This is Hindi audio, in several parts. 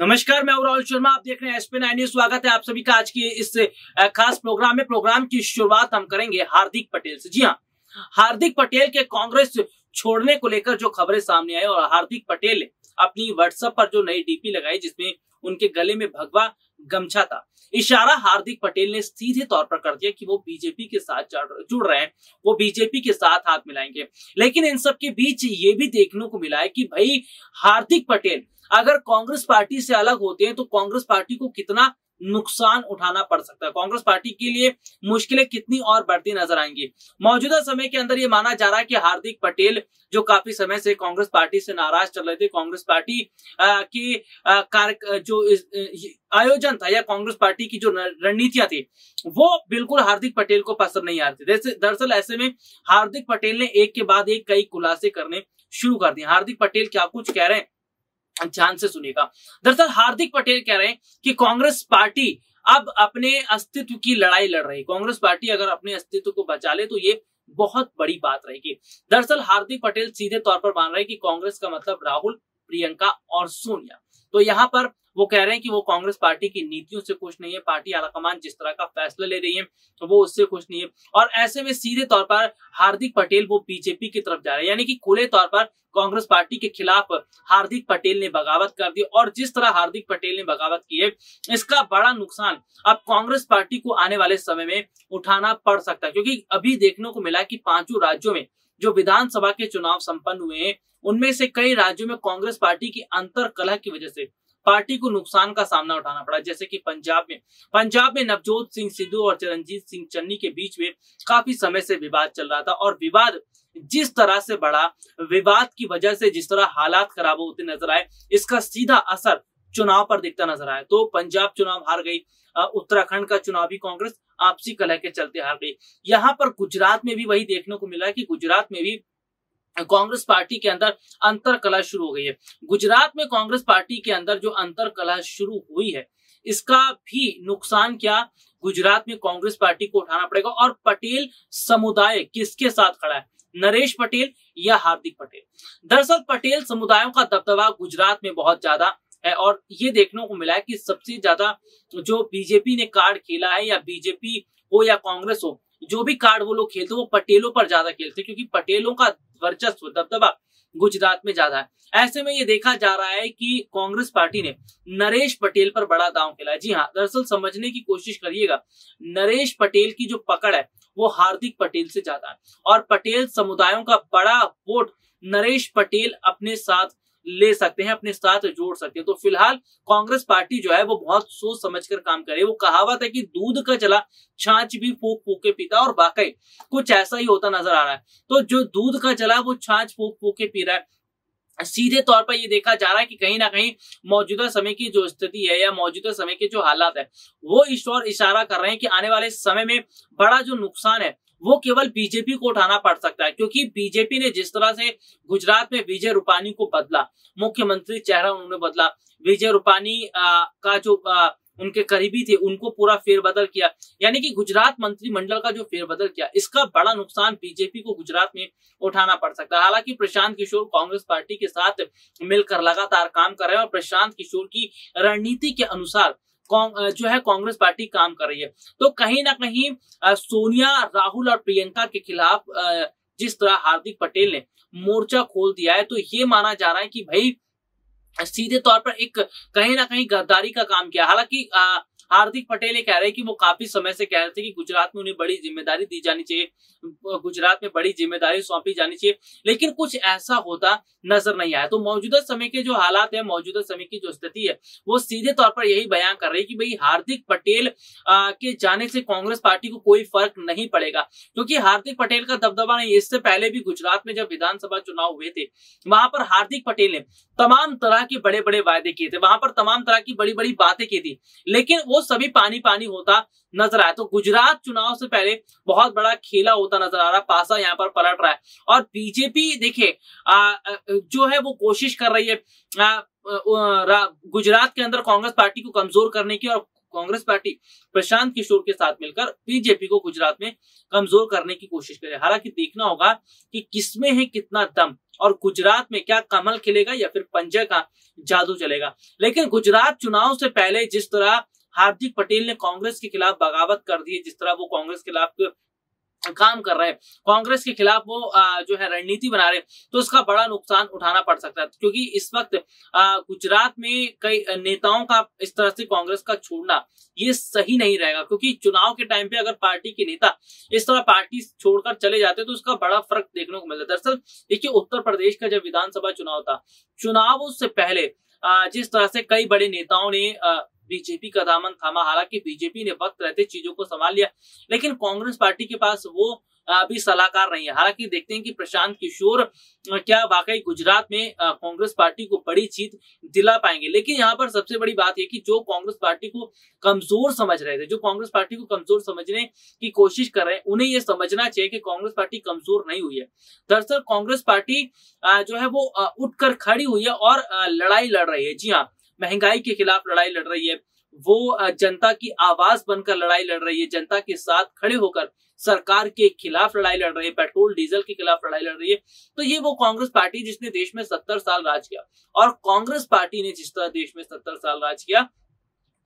नमस्कार, मैं राहुल शर्मा। आप देख रहे हैं एसपी 9 न्यूज। स्वागत है आप सभी का आज की इस खास प्रोग्राम में। प्रोग्राम की शुरुआत हम करेंगे हार्दिक पटेल से। जी हाँ, हार्दिक पटेल के कांग्रेस छोड़ने को लेकर जो खबरें सामने आई और हार्दिक पटेल ने अपनी व्हाट्सएप पर जो नई डीपी लगाई जिसमें उनके गले में भगवा गमछा था, इशारा हार्दिक पटेल ने सीधे तौर पर कर दिया कि वो बीजेपी के साथ जुड़ रहे हैं, वो बीजेपी के साथ हाथ मिलाएंगे। लेकिन इन सब के बीच ये भी देखने को मिला है कि भाई हार्दिक पटेल अगर कांग्रेस पार्टी से अलग होते हैं तो कांग्रेस पार्टी को कितना नुकसान उठाना पड़ सकता है, कांग्रेस पार्टी के लिए मुश्किलें कितनी और बढ़ती नजर आएंगी। मौजूदा समय के अंदर ये माना जा रहा है कि हार्दिक पटेल जो काफी समय से कांग्रेस पार्टी से नाराज चल रहे थे, कांग्रेस पार्टी की कार्य जो आयोजन था या कांग्रेस पार्टी की जो रणनीतियां थी वो बिल्कुल हार्दिक पटेल को पसंद नहीं आ रही थी। दरअसल ऐसे में हार्दिक पटेल ने एक के बाद एक कई खुलासे करने शुरू कर दिए। हार्दिक पटेल क्या कुछ कह रहे हैं, ध्यान से सुनिएगा। दरअसल हार्दिक पटेल कह रहे हैं कि कांग्रेस पार्टी अब अपने अस्तित्व की लड़ाई लड़ रही है। कांग्रेस पार्टी अगर अपने अस्तित्व को बचा ले तो ये बहुत बड़ी बात रहेगी। दरअसल हार्दिक पटेल सीधे तौर पर मान रहे हैं कि कांग्रेस का मतलब राहुल, प्रियंका और सोनिया। तो यहाँ पर वो कह रहे हैं कि वो कांग्रेस पार्टी की नीतियों से खुश नहीं है, पार्टी आलाकमान जिस तरह का फैसला ले रही है तो वो उससे खुश नहीं है। और ऐसे में सीधे तौर पर हार्दिक पटेल वो बीजेपी की तरफ जा रहे हैं, यानी कि खुले तौर पर कांग्रेस पार्टी के खिलाफ हार्दिक पटेल ने बगावत कर दी। और जिस तरह हार्दिक पटेल ने बगावत की है, इसका बड़ा नुकसान अब कांग्रेस पार्टी को आने वाले समय में उठाना पड़ सकता है। क्योंकि अभी देखने को मिला कि 5 राज्यों में जो विधानसभा के चुनाव संपन्न हुए हैं उनमें से कई राज्यों में कांग्रेस पार्टी की अंतर कलह की वजह से पार्टी को नुकसान का सामना उठाना पड़ा। जैसे कि पंजाब में नवजोत सिंह सिद्धू और चरणजीत सिंह चन्नी के बीच में काफी समय से विवाद चल रहा था और विवाद जिस तरह से बढ़ा, विवाद की वजह से जिस तरह हालात खराब होते नजर आए, इसका सीधा असर चुनाव पर दिखता नजर आया। तो पंजाब चुनाव हार गई, उत्तराखंड का चुनाव भी कांग्रेस आपसी कलह के चलते हार गई। यहाँ पर गुजरात में भी वही देखने को मिला कि गुजरात में भी कांग्रेस पार्टी के अंदर अंतर कलह शुरू हो गई है। गुजरात में कांग्रेस पार्टी के अंदर जो अंतर कलह शुरू हुई है, इसका भी नुकसान क्या गुजरात में कांग्रेस पार्टी को उठाना पड़ेगा। और पटेल समुदाय किसके साथ खड़ा है, नरेश पटेल या हार्दिक पटेल? दरअसल पटेल समुदायों का दबदबा गुजरात में बहुत ज्यादा है और ये देखने को मिला है कि सबसे ज्यादा जो बीजेपी ने कार्ड खेला है, या बीजेपी हो या कांग्रेस हो, जो भी कार्ड वो लोग खेलते वो पटेलों पर ज्यादा खेलते, क्योंकि पटेलों का वर्चस्व दबदबा गुजरात में ज्यादा है। ऐसे में ये देखा जा रहा है कि कांग्रेस पार्टी ने नरेश पटेल पर बड़ा दांव खेला है। जी हाँ, दरअसल समझने की कोशिश करिएगा, नरेश पटेल की जो पकड़ है वो हार्दिक पटेल से ज्यादा है और पटेल समुदायों का बड़ा वोट नरेश पटेल अपने साथ ले सकते हैं, अपने साथ जोड़ सकते हैं। तो फिलहाल कांग्रेस पार्टी जो है वो बहुत सोच समझकर काम करे। वो कहावत है कि दूध का जला छाछ भी फूक फूक के पीता, और वाकई कुछ ऐसा ही होता नजर आ रहा है। तो जो दूध का जला वो छाछ फूक फूक के पी रहा है। सीधे तौर पर ये देखा जा रहा है कि कहीं ना कहीं मौजूदा समय की जो स्थिति है या मौजूदा समय के जो हालात है वो इस ओर इशारा कर रहे हैं कि आने वाले समय में बड़ा जो नुकसान है वो केवल बीजेपी को उठाना पड़ सकता है। क्योंकि बीजेपी ने जिस तरह से गुजरात में विजय रूपानी को बदला, मुख्यमंत्री चेहरा उन्होंने बदला, विजय रूपानी का जो उनके करीबी थे उनको पूरा फेरबदल किया, यानी कि गुजरात मंत्रिमंडल का जो फेरबदल किया, इसका बड़ा नुकसान बीजेपी को गुजरात में उठाना पड़ सकता है। हालांकि प्रशांत किशोर कांग्रेस पार्टी के साथ मिलकर लगातार काम कर रहे हैं और प्रशांत किशोर की रणनीति के अनुसार जो है कांग्रेस पार्टी काम कर रही है। तो कहीं ना कहीं सोनिया, राहुल और प्रियंका के खिलाफ जिस तरह हार्दिक पटेल ने मोर्चा खोल दिया है, तो ये माना जा रहा है कि भाई सीधे तौर पर एक कहीं ना कहीं गद्दारी का काम किया। हालांकि हार्दिक पटेल ये कह रहे हैं कि वो काफी समय से कह रहे थे कि गुजरात में उन्हें बड़ी जिम्मेदारी दी जानी चाहिए, गुजरात में बड़ी जिम्मेदारी सौंपी जानी चाहिए, लेकिन कुछ ऐसा होता नजर नहीं आया। तो मौजूदा समय के जो हालात है, मौजूदा समय की जो स्थिति है वो सीधे तौर पर यही बयान कर रही है कि भाई हार्दिक पटेल के जाने से कांग्रेस पार्टी को कोई फर्क नहीं पड़ेगा। क्योंकि हार्दिक पटेल का दबदबा नहीं, इससे पहले भी गुजरात में जब विधानसभा चुनाव हुए थे वहां पर हार्दिक पटेल ने तमाम तरह के बड़े बड़े वायदे किए थे, वहां पर तमाम तरह की बड़ी बड़ी बातें की थी, लेकिन वो सभी पानी पानी होता नजर आया। तो गुजरात चुनाव से पहले बहुत बड़ा खेला होता नजर आ रहा, पासा यहाँ पर पलट रहा है। और बीजेपी देखिए जो है वो कोशिश कर रही है गुजरात के अंदर कांग्रेस पार्टी को कमजोर करने की और कांग्रेस पार्टी प्रशांत किशोर के साथ मिलकर बीजेपी को गुजरात में कमजोर करने की कोशिश करे। हालांकि देखना होगा कि किसमें है कितना दम और गुजरात में क्या कमल खिलेगा या फिर पंजे का जादू चलेगा। लेकिन गुजरात चुनाव से पहले जिस तरह हार्दिक पटेल ने कांग्रेस के खिलाफ बगावत कर दी है, जिस तरह वो कांग्रेस के खिलाफ काम कर रहे हैं, कांग्रेस के खिलाफ वो जो है रणनीति बना रहे हैं, तो उसका बड़ा नुकसान उठाना पड़ सकता है। क्योंकि इस वक्त गुजरात में कई नेताओं का इस तरह से कांग्रेस का छोड़ना ये सही नहीं रहेगा। क्योंकि चुनाव के टाइम पे अगर पार्टी के नेता इस तरह पार्टी छोड़कर चले जाते तो उसका बड़ा फर्क देखने को मिलता है। दरअसल देखिए, उत्तर प्रदेश का जब विधानसभा चुनाव था, चुनाव से पहले जिस तरह से कई बड़े नेताओं ने बीजेपी का दामन थामा, हालांकि बीजेपी ने वक्त रहते चीजों को संभाल लिया, लेकिन कांग्रेस पार्टी के पास वो अभी सलाहकार नहीं है। हालांकि देखते हैं कि प्रशांत किशोर क्या वाकई गुजरात में कांग्रेस पार्टी को बड़ी जीत दिला पाएंगे। लेकिन यहाँ पर सबसे बड़ी बात यह कि जो कांग्रेस पार्टी को कमजोर समझ रहे थे, जो कांग्रेस पार्टी को कमजोर समझने की कोशिश कर रहे हैं, उन्हें यह समझना चाहिए कि कांग्रेस पार्टी कमजोर नहीं हुई है। दरअसल कांग्रेस पार्टी जो है वो उठकर खड़ी हुई है और लड़ाई लड़ रही है। जी हाँ, महंगाई के खिलाफ लड़ाई लड़ रही है, वो जनता की आवाज बनकर लड़ाई लड़ रही है, जनता के साथ खड़े होकर सरकार के खिलाफ लड़ाई लड़ रही है, पेट्रोल डीजल के खिलाफ लड़ाई लड़ रही है। तो ये वो कांग्रेस पार्टी जिसने देश में 70 साल राज किया, और कांग्रेस पार्टी ने जिस तरह देश में 70 साल राज किया,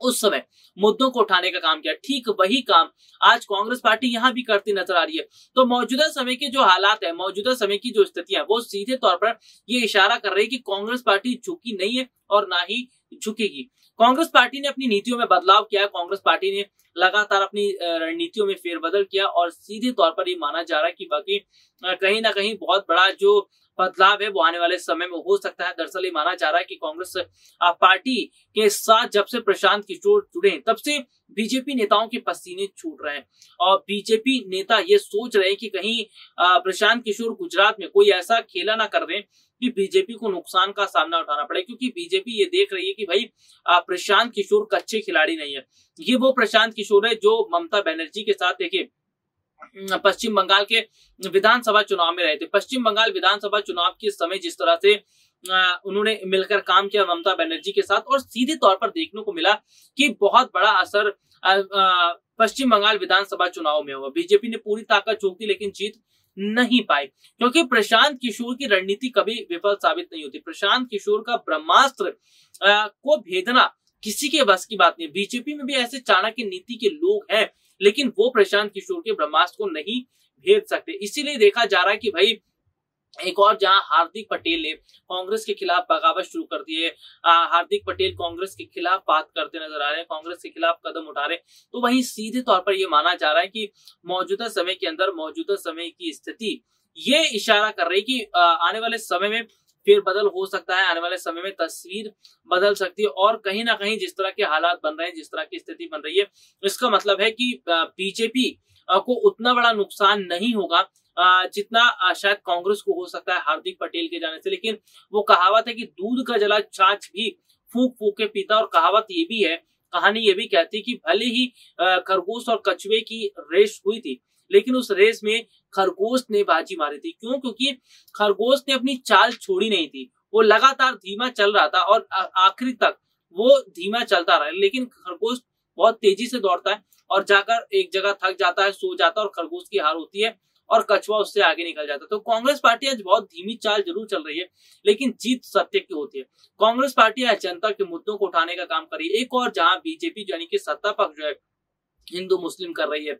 उस समय मुद्दों को उठाने का काम किया, ठीक वही काम आज कांग्रेस पार्टी यहां भी करती नजर आ रही है। तो मौजूदा समय के जो हालात है, मौजूदा समय की जो स्थितियां, वो सीधे तौर पर ये इशारा कर रही है कि कांग्रेस पार्टी झुकी नहीं है और ना ही झुकेगी। कांग्रेस पार्टी ने अपनी नीतियों में बदलाव किया है, कांग्रेस पार्टी ने लगातार अपनी रणनीतियों में फेरबदल किया, और सीधे तौर पर ये माना जा रहा है कि बाकी कहीं ना कहीं बहुत बड़ा जो बदलाव है वो आने वाले समय में हो सकता है। दरअसल ये माना जा रहा है कि कांग्रेस पार्टी के साथ जब से प्रशांत किशोर जुड़े तब से बीजेपी नेताओं के पसीने छूट रहे हैं, और बीजेपी नेता ये सोच रहे हैं कि कहीं प्रशांत किशोर गुजरात में कोई ऐसा खेला ना कर दें कि बीजेपी को नुकसान का सामना उठाना पड़े। क्योंकि बीजेपी ये देख रही है कि भाई प्रशांत किशोर कच्चे खिलाड़ी नहीं है, ये वो प्रशांत किशोर है जो ममता बनर्जी के साथ देखिए पश्चिम बंगाल के विधानसभा चुनाव में रहे थे। पश्चिम बंगाल विधानसभा चुनाव के समय जिस तरह से उन्होंने मिलकर काम किया ममता बनर्जी के साथ, और सीधे तौर पर देखने को मिला कि बहुत बड़ा असर पश्चिम बंगाल विधानसभा चुनाव में हुआ। बीजेपी ने पूरी ताकत झोंक दी लेकिन जीत नहीं पाई, क्योंकि प्रशांत किशोर की रणनीति कभी विफल साबित नहीं होती। प्रशांत किशोर का ब्रह्मास्त्र को भेदना किसी के बस की बात नहीं। बीजेपी में भी ऐसे चाणक्य नीति के लोग हैं, लेकिन वो प्रशांत किशोर के ब्रह्मास्त्र को नहीं भेद सकते। इसीलिए देखा जा रहा है कि भाई एक और जहां हार्दिक पटेल ने कांग्रेस के खिलाफ बगावत शुरू कर दी है, हार्दिक पटेल कांग्रेस के खिलाफ बात करते नजर आ रहे हैं, कांग्रेस के खिलाफ कदम उठा रहे हैं, तो वहीं सीधे तौर पर यह माना जा रहा है कि मौजूदा समय के अंदर मौजूदा समय की स्थिति ये इशारा कर रही है कि आने वाले समय में फेरबदल हो सकता है, आने वाले समय में तस्वीर बदल सकती है, और कहीं ना कहीं जिस तरह के हालात बन रहे हैं, जिस तरह की स्थिति बन रही है, इसका मतलब है कि बीजेपी को उतना बड़ा नुकसान नहीं होगा जितना शायद कांग्रेस को हो सकता है हार्दिक पटेल के जाने से। लेकिन वो कहावत है कि दूध का जला छाछ भी फूंक फूंक के पीता, और कहावत ये भी है, कहानी ये भी कहती है कि भले ही खरगोश और कछुए की रेस हुई थी, लेकिन उस रेस में खरगोश ने बाजी मारी थी। क्यों? क्योंकि खरगोश ने अपनी चाल छोड़ी नहीं थी, वो लगातार धीमा चल रहा था और आखिरी तक वो धीमा चलता रहा। लेकिन खरगोश बहुत तेजी से दौड़ता है और जाकर एक जगह थक जाता है, सो जाता है, और खरगोश की हार होती है और कछुआ उससे आगे निकल जाता है। तो कांग्रेस पार्टी आज बहुत धीमी चाल जरूर चल रही है, लेकिन जीत सत्य की होती है। कांग्रेस पार्टी आज जनता के मुद्दों को उठाने का काम कर रही है। एक और जहां बीजेपी यानी कि सत्ता पक्ष जो है हिंदू मुस्लिम कर रही है,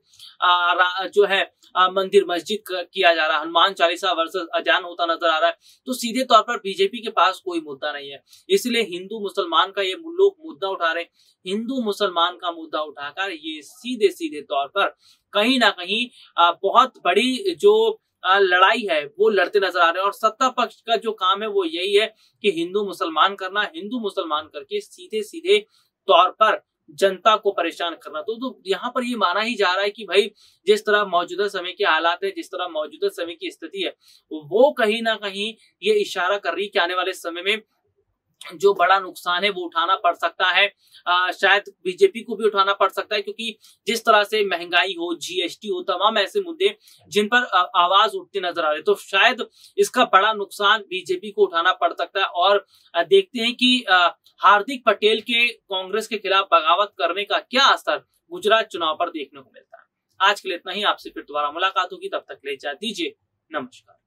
जो है मंदिर मस्जिद किया जा रहा है, हनुमान चालीसा वर्सेस अजान होता नजर आ रहा है, तो सीधे तौर पर बीजेपी के पास कोई मुद्दा नहीं है। इसलिए हिंदू मुसलमान का ये लोग मुद्दा उठा रहे हैं। हिंदू मुसलमान का मुद्दा उठाकर ये सीधे सीधे तौर पर कहीं ना कहीं बहुत बड़ी जो लड़ाई है वो लड़ते नजर आ रहे हैं। और सत्ता पक्ष का जो काम है वो यही है कि हिंदू मुसलमान करना, हिंदू मुसलमान करके सीधे सीधे तौर पर जनता को परेशान करना। तो यहाँ पर ये माना ही जा रहा है कि भाई जिस तरह मौजूदा समय के हालात है, जिस तरह मौजूदा समय की स्थिति है, वो कहीं ना कहीं ये इशारा कर रही है कि आने वाले समय में जो बड़ा नुकसान है वो उठाना पड़ सकता है। शायद बीजेपी को भी उठाना पड़ सकता है, क्योंकि जिस तरह से महंगाई हो, जीएसटी हो, तमाम ऐसे मुद्दे जिन पर आवाज उठती नजर आ रही, तो शायद इसका बड़ा नुकसान बीजेपी को उठाना पड़ सकता है। और देखते हैं कि हार्दिक पटेल के कांग्रेस के खिलाफ बगावत करने का क्या असर गुजरात चुनाव पर देखने को मिलता है। आज के लिए इतना ही, आपसे फिर दोबारा मुलाकात होगी, तब तक ले इजाजत दीजिए, नमस्कार।